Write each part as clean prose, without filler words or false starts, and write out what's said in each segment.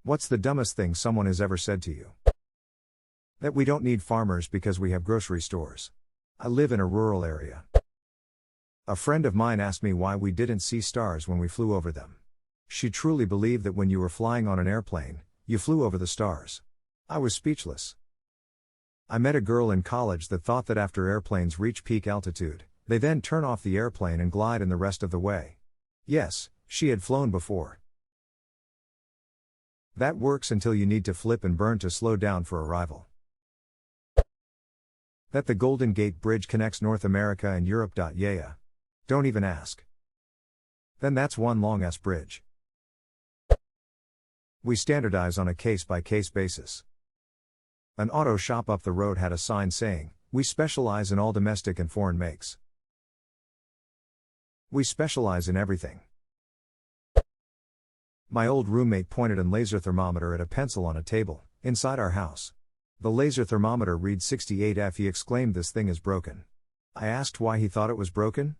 What's the dumbest thing someone has ever said to you? That we don't need farmers because we have grocery stores. I live in a rural area. A friend of mine asked me why we didn't see stars when we flew over them. She truly believed that when you were flying on an airplane, you flew over the stars. I was speechless. I met a girl in college that thought that after airplanes reach peak altitude, they then turn off the airplane and glide in the rest of the way. Yes, she had flown before. That works until you need to flip and burn to slow down for arrival. That the Golden Gate Bridge connects North America and Europe. Yeah. Don't even ask. Then that's one long-ass bridge. We standardize on a case-by-case basis. An auto shop up the road had a sign saying, "We specialize in all domestic and foreign makes." We specialize in everything. My old roommate pointed a laser thermometer at a pencil on a table, inside our house. The laser thermometer reads 68F. He exclaimed, "This thing is broken." I asked why he thought it was broken.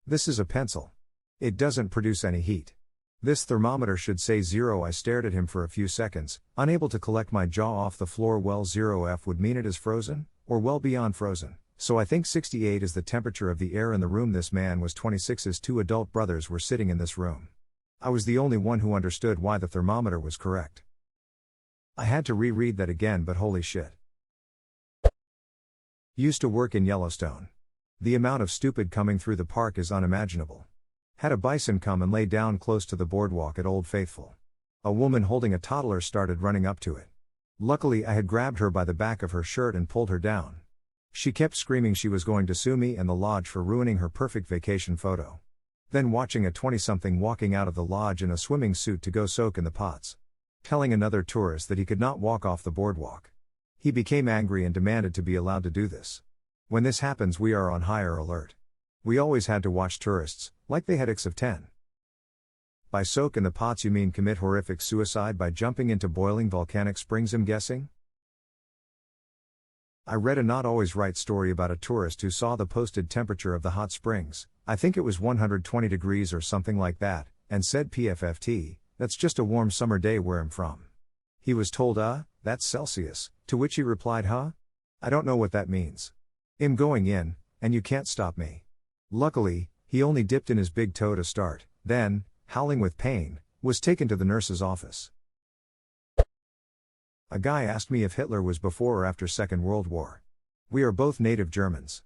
"This is a pencil. It doesn't produce any heat. This thermometer should say 0. I stared at him for a few seconds, unable to collect my jaw off the floor. Well, 0F would mean it is frozen, or well beyond frozen, so I think 68 is the temperature of the air in the room. This man was 26. His 2 adult brothers were sitting in this room. I was the only one who understood why the thermometer was correct. I had to reread that again, but holy shit. Used to work in Yellowstone. The amount of stupid coming through the park is unimaginable. Had a bison come and lay down close to the boardwalk at Old Faithful. A woman holding a toddler started running up to it. Luckily, I had grabbed her by the back of her shirt and pulled her down. She kept screaming she was going to sue me and the lodge for ruining her perfect vacation photo. Then watching a 20-something walking out of the lodge in a swimming suit to go soak in the pots. Telling another tourist that he could not walk off the boardwalk. He became angry and demanded to be allowed to do this. When this happens, we are on higher alert. We always had to watch tourists, like they had X of 10. By soak in the pots you mean commit horrific suicide by jumping into boiling volcanic springs, I'm guessing? I read a not always right story about a tourist who saw the posted temperature of the hot springs, I think it was 120 degrees or something like that, and said PFFT, that's just a warm summer day where I'm from. He was told, that's Celsius, to which he replied, I don't know what that means. I'm going in, and you can't stop me. Luckily, he only dipped in his big toe to start, then, howling with pain, was taken to the nurse's office. A guy asked me if Hitler was before or after Second World War. We are both native Germans.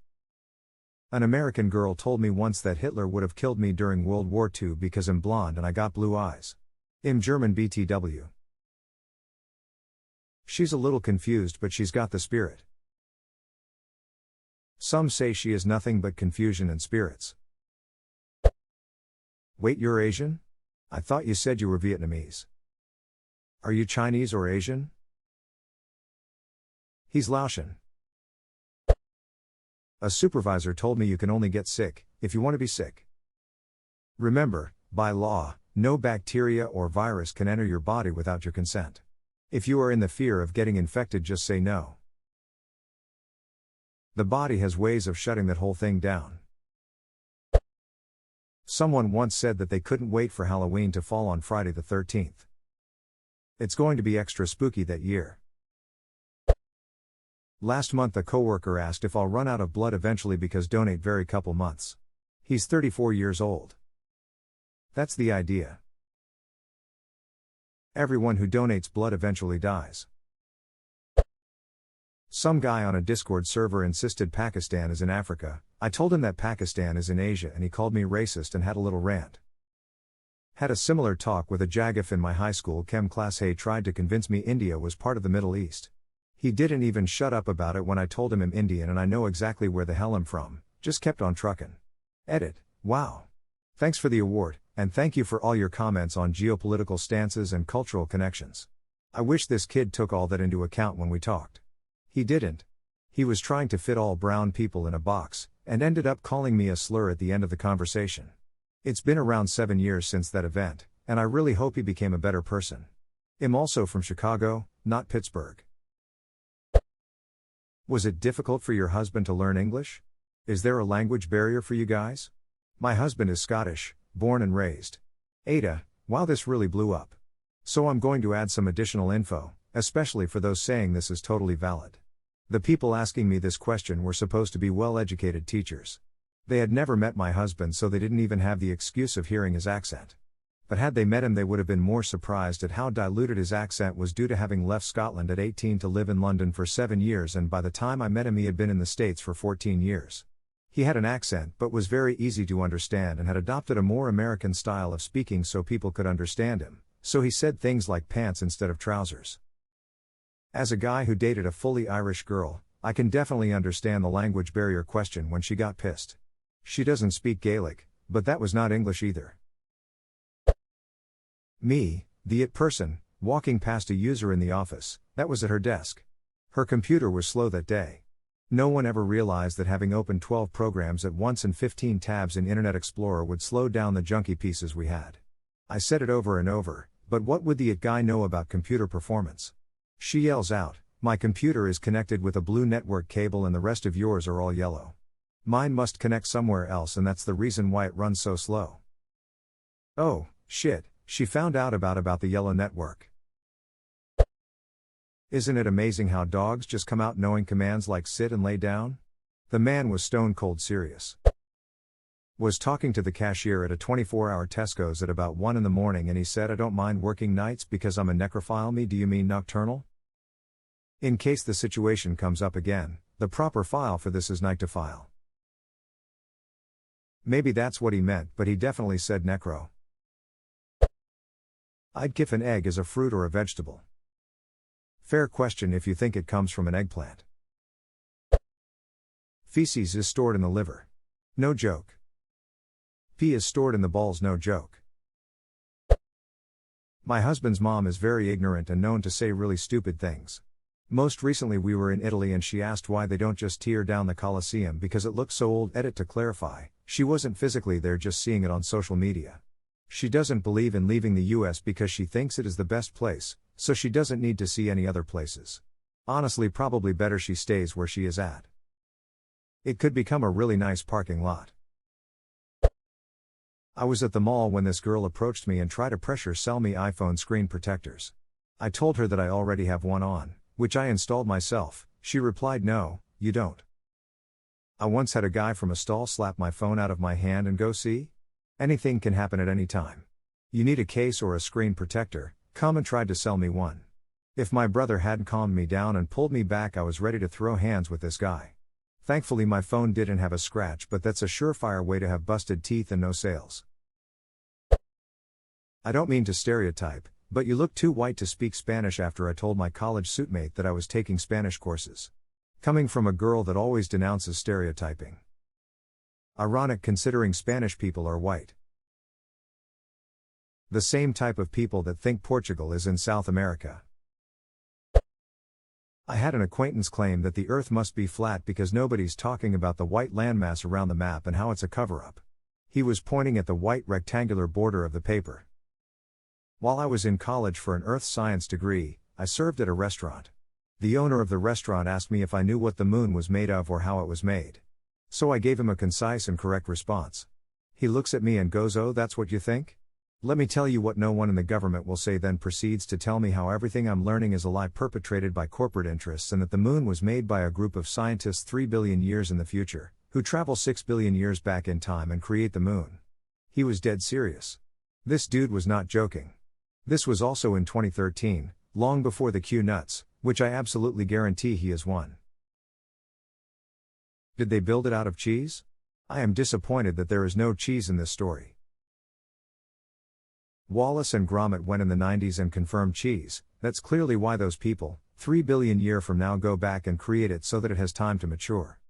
An American girl told me once that Hitler would have killed me during World War II because I'm blonde and I got blue eyes. I'm German BTW. She's a little confused, but she's got the spirit. Some say she is nothing but confusion and spirits. Wait, you're Asian? I thought you said you were Vietnamese. Are you Chinese or Asian? He's Laotian. A supervisor told me you can only get sick if you want to be sick. Remember, by law, no bacteria or virus can enter your body without your consent. If you are in the fear of getting infected, just say no. The body has ways of shutting that whole thing down. Someone once said that they couldn't wait for Halloween to fall on Friday the 13th. It's going to be extra spooky that year. Last month a coworker asked if I'll run out of blood eventually because donate very couple months. He's 34 years old. That's the idea. Everyone who donates blood eventually dies. Some guy on a Discord server insisted Pakistan is in Africa. I told him that Pakistan is in Asia and he called me racist and had a little rant. Had a similar talk with a Jagif in my high school chem class. He tried to convince me India was part of the Middle East. He didn't even shut up about it when I told him I'm Indian and I know exactly where the hell I'm from, just kept on truckin'. Edit. Wow. Thanks for the award, and thank you for all your comments on geopolitical stances and cultural connections. I wish this kid took all that into account when we talked. He didn't. He was trying to fit all brown people in a box, and ended up calling me a slur at the end of the conversation. It's been around 7 years since that event, and I really hope he became a better person. I'm also from Chicago, not Pittsburgh. Was it difficult for your husband to learn English? Is there a language barrier for you guys? My husband is Scottish, born and raised. Ada, wow, this really blew up. So I'm going to add some additional info, especially for those saying this is totally valid. The people asking me this question were supposed to be well-educated teachers. They had never met my husband, so they didn't even have the excuse of hearing his accent. But had they met him, they would have been more surprised at how diluted his accent was due to having left Scotland at 18 to live in London for 7 years, and by the time I met him he had been in the States for 14 years. He had an accent but was very easy to understand and had adopted a more American style of speaking so people could understand him, so he said things like pants instead of trousers. As a guy who dated a fully Irish girl, I can definitely understand the language barrier question when she got pissed. She doesn't speak Gaelic, but that was not English either. Me, the it person, walking past a user in the office, that was at her desk. Her computer was slow that day. No one ever realized that having opened 12 programs at once and 15 tabs in Internet Explorer would slow down the junky pieces we had. I said it over and over, but what would the it guy know about computer performance? She yells out, "My computer is connected with a blue network cable and the rest of yours are all yellow. Mine must connect somewhere else and that's the reason why it runs so slow." Oh, shit, she found out about the yellow network. Isn't it amazing how dogs just come out knowing commands like sit and lay down? The man was stone cold serious. Was talking to the cashier at a 24-hour Tesco's at about 1 in the morning and he said, "I don't mind working nights because I'm a necrophile." "Me, do you mean nocturnal?" In case the situation comes up again, the proper file for this is nyctophile. Maybe that's what he meant, but he definitely said necro. I'd kif an egg as a fruit or a vegetable. Fair question if you think it comes from an eggplant. Feces is stored in the liver. No joke. Pee is stored in the balls. No joke. My husband's mom is very ignorant and known to say really stupid things. Most recently we were in Italy and she asked why they don't just tear down the Colosseum because it looks so old. Edit to clarify, she wasn't physically there, just seeing it on social media. She doesn't believe in leaving the US because she thinks it is the best place, so she doesn't need to see any other places. Honestly, probably better she stays where she is at. It could become a really nice parking lot. I was at the mall when this girl approached me and tried to pressure sell me iPhone screen protectors. I told her that I already have one on, which I installed myself. She replied, "No, you don't." I once had a guy from a stall slap my phone out of my hand and go, "See? Anything can happen at any time. You need a case or a screen protector, come and tried to sell me one." If my brother hadn't calmed me down and pulled me back, I was ready to throw hands with this guy. Thankfully my phone didn't have a scratch, but that's a surefire way to have busted teeth and no sales. I don't mean to stereotype, but you look too white to speak Spanish. After I told my college suitmate that I was taking Spanish courses. Coming from a girl that always denounces stereotyping. Ironic considering Spanish people are white. The same type of people that think Portugal is in South America. I had an acquaintance claim that the Earth must be flat because nobody's talking about the white landmass around the map and how it's a cover-up. He was pointing at the white rectangular border of the paper. While I was in college for an earth science degree, I served at a restaurant. The owner of the restaurant asked me if I knew what the moon was made of or how it was made. So I gave him a concise and correct response. He looks at me and goes, "Oh, that's what you think? Let me tell you what no one in the government will say," then proceeds to tell me how everything I'm learning is a lie perpetrated by corporate interests and that the moon was made by a group of scientists 3 billion years in the future, who travel 6 billion years back in time and create the moon. He was dead serious. This dude was not joking. This was also in 2013, long before the Q nuts, which I absolutely guarantee he is one. Did they build it out of cheese? I am disappointed that there is no cheese in this story. Wallace and Gromit went in the 90s and confirmed cheese. That's clearly why those people, 3 billion years from now, go back and create it so that it has time to mature.